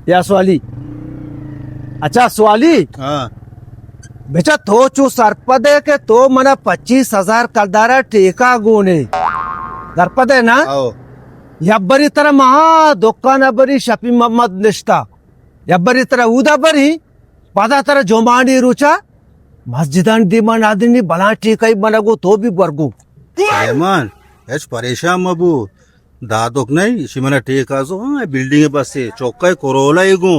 या स्वाली अच्छा स्वाली हाँ बेटा तो चू सरपदे के तो मना 25,000 कलदारा टीका गुने सरपदे ना आओ यब्बरी तरह महा दुकान बरी शफी मोहम्मद निष्ठा यब्बरी तरह उदा बरी पदा तरह जोमानी रुचा मस्जिदान दिमान आदिनी बला टीका बनगो तो भी बरगो सुलेमान हेच परेशान मबू दादोक नाही शिमना टेक आजो हाँ बिल्डिंग बसे चौका कोरोला इगो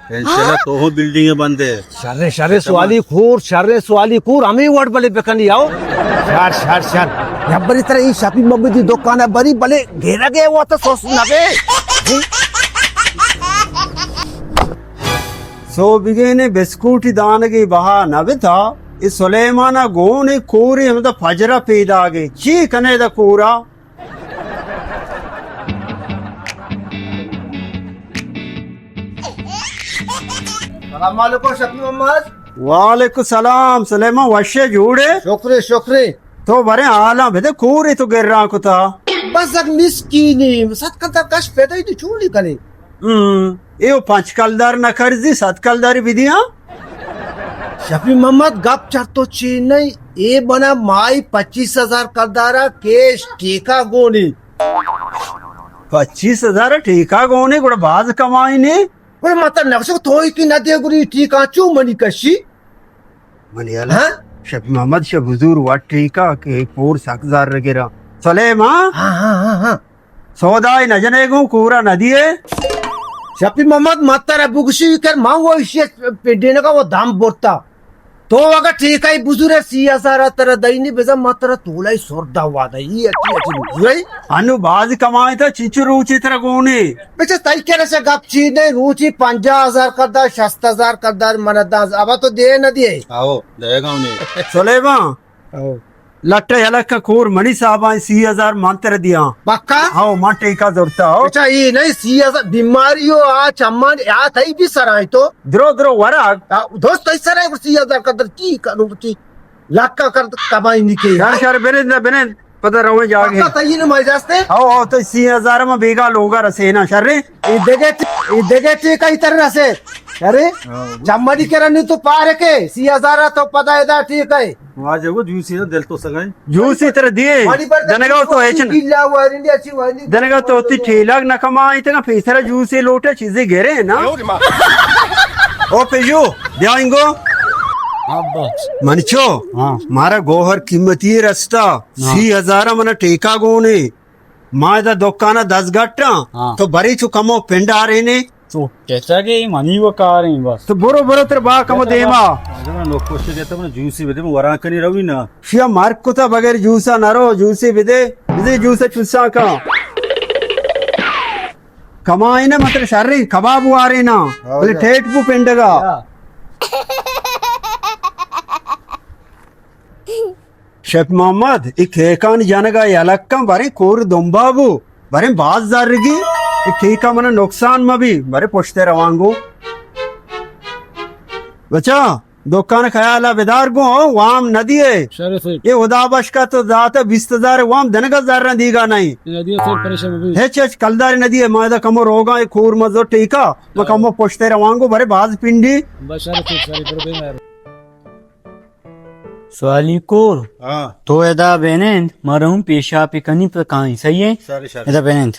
टेंशन तो हो बिल्डिंग बंदे शर्रे शर्रे स्वाली खूर हमें वर्ड बले बेकनी आओ शर यब्बरी तरह ई शफी मोहम्मद दी दुकान बरी बले घेरा गए वो तो सोच ना बे सो बिगेने बिस्कुट दान की बहा नबे था इस सुलेमाना गोने कोरी हम तो फजरा पैदा गए ची कने दा कोरा सलाम वालेकुम शफी मोहम्मद वालेकुम सलाम सुलेमा वशे जोड़े शुक्रे तो बरे आला बेदे कोरी तो गिर रहा को था बस अग मिस्कीनी सत कंता कश पैदा ही तो चूली कने ये पांच कलदार न कर्जी सात कलदारी विधियां शफी मोहम्मद गप चर तो चीन नहीं ये बना माई 25,000 कलदारा केश टीका गोनी 25,000 ठीका गोने गुड़ बाज कमाई ने पर मतलब नवसो थोई की नदी गुरी टीका चू मनी कशी मनियाला हाँ शब मोहम्मद शब हुजूर वा ठीका के पूर सकजार रगेरा सलेमा हाँ सौदाई न जनेगो कूरा नदिये शफी मोहम्मद मातारा बुगशी कर मां वो इसे पेडने का वो दाम बोलता तो अगर ठीक है बुजुरे 60,000 तरह दईनी बेजा मातारा तोलाई सोरदा हुआ दई अच्छी बुजुरे अनु बाज कमाई था चिचु रूची तरह गोने बेचा तई करे से गप छी नहीं रूची 50,000 करदा 60,000 करदा मनदा अब तो दे न दिए आओ देगा उन्हें सलेमा लट्टे हलक का कोर मणि साहब 60,000 मंत्र दिया पक्का आओ मां टीका जोड़ता हो बेचा ये नहीं 60,000 बीमारियों आ चम्मन आ थई भी सराय तो द्रो द्रो वरा दोस्त ऐसा रहे 60,000 करदा की करू की लाख का कर कमाई निके यार बेने पता रहो जागे पक्का तई न मर जाते आओ तो 60,000 में बेगा लोगा रसे ना शर्रे ये देगे ठीक है तरह से अरे चम्मनी के रनी तो पार के 60,000 तो पता है ठीक है वहाँ जगो जूसी है दिल तो सगाई जूसी तरह दिए दनगा तो है दनगा तो ती ठेलाग न कमाई तना फेसरा जूसी लोटे चीजें घेरे है ना ओ पेजो दियाएंगो मनचो मारा गोहर कीमती रस्ता 60,000 मन टेका गोने मादा दुकाना 10 गट्टा तो बरी चु कमो पिंड आ रहे ने तो कैसा के मनी वो कार है बस तो बोरो तेरे बा कमो देमा जब लोग क्वेश्चन कहते हैं जूसी बेदे में वरां कनी रवि ना शिया मार्क को था बगैर जूसा ना रो जूसी बिदे जूसा चुस्सा का कमाई ना मतलब शर्री कबाब आ रहे ना बोले ठेठ पु पिंडगा शेख मोहम्मद इकेकान जनगा यलक्कम बरे कोर दोंबाबू बरे बाज जरगी इकेका मन नुकसान मबी बरे पुछते रवांगो बच्चा दुकान खयाला बेदार गो वाम नदी है ये उदाबश का तो जाता 20,000 वाम धनगा जर्रा दीगा नहीं नदी से परेशान हेच कलदारी नदी है मायदा कमो रोगा ये खूर मजो टीका वो कमो पुछते रवांगो बरे बाज पिंडी बस सारी सवाली कोर हाँ तो एदा बेनेंद मरहूं पेशा पे कनी पर कहां सही है सारे एदा बेनेंद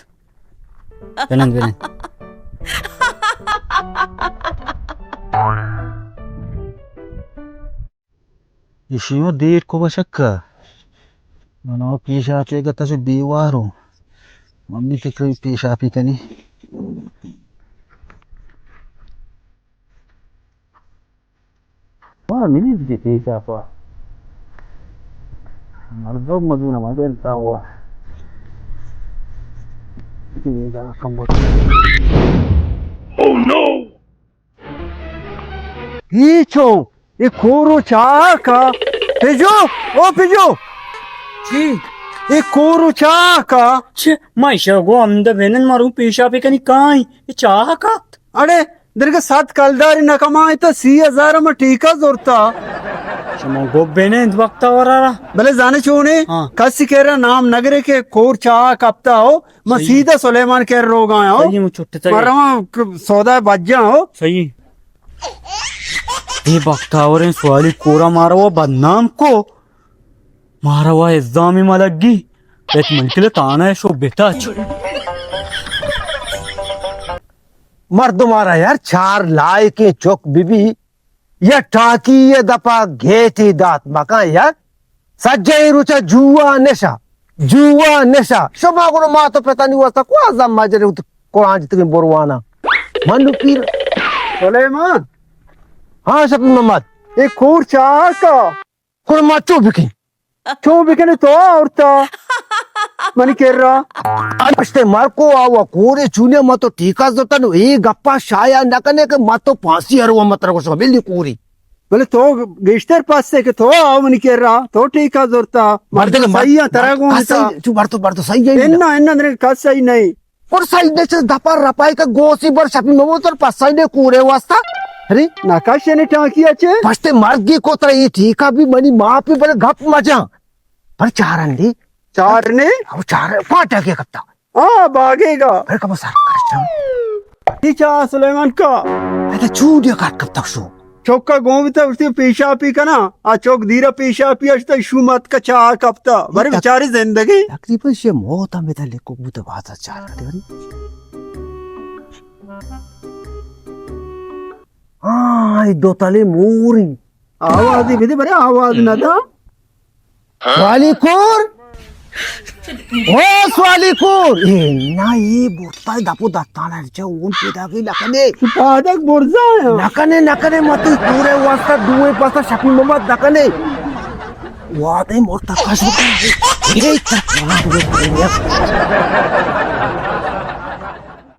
इशियो देर को बशक्का मनो पेशा पे गता से बेवारो मम्मी के कोई पेशा पे कनी वाह मिनी दे पेशा पा मर्दो मदुना मदनता हुआ Oh no! Icho, ये कोरो चाका पिजो ओ पिजो जी ये कोरो चाका छे मैं शगो अंद बेनन मरहूं पेशा पे कनी कहां ये चाह का अरे दरगा 7 कलदारी न कमाए तो 60,000 में टीका जोरता Şama gobbene vakta varara. भले जाने छोने हाँ। कस कह रहा नाम नगरे के कोर चाह कपता हो मैं सीधा सुलेमान कह रोग आया हो सही में छुट्टे तक मरवा सौदा बज्जा हो सही ये वक्ता और सवाली कोरा मारा हुआ बदनाम को मारा हुआ इज्जामी मलगी एक मंकिले ताना है शो बेटा मर्द मारा यार चार लाए के चौक बीबी ये टाकी ये दपा घेटी दात मका यार सज्जई रुचा जुआ नेशा शोभा को मा तो पता नहीं हुआ था को आजम माजरे कुरान जितने बोरवाना मनु पीर सुलेमान हाँ शफी मोहम्मद एक कोर चाह का खुरमा चुबकी क्यों बिकने तो औरता मन कह रहा अष्टे मार को आवा कोरे चुने मत तो टीका जोता नु ए गप्पा शाया नकने के मत तो फांसी हरवा मत रखो सब बिल्ली कोरी बोले तो गेस्टर पास से के तो आओ मन कह रहा तो ठीक है जोरता मर्द सही है तरह को तू बार तो सही है इन्ना इन्ना ने का सही नहीं और सही ने से दपा रपाई का गोसी बर शफी मोहम्मद और पास सही ने कोरे वास्ता अरे नकाशे ने टाकी अच्छे फस्टे मर्गी को तरह ये ठीका भी मनी माँ पे बड़े गप मजा पर चार अंडी चार ने अब चार पाँच के कत्ता हाँ भागेगा फिर कब सार कर चाह सुलेमान का ऐसा चूड़िया काट कब तक शो चौका गोवी था उसने पेशा पी का ना आ चौक धीरा पेशा पी आज तक शू मत का चाह कपता बड़े बेचारी जिंदगी तकरीबन से मौत में था लेको बुत बात चार कर हाँ ये दो तले मोरी आवाज ही भी बड़े आवाज ना था स्वालीकोर ओ स्वालीकोर ए ना ये बोलता है दापो दाताना रे ऊन पे दागी नकने पादक बुर्जा है नकने मत पूरे वास्ता दुए पासा शफी मोहम्मद नकने वादे मोरता काश ये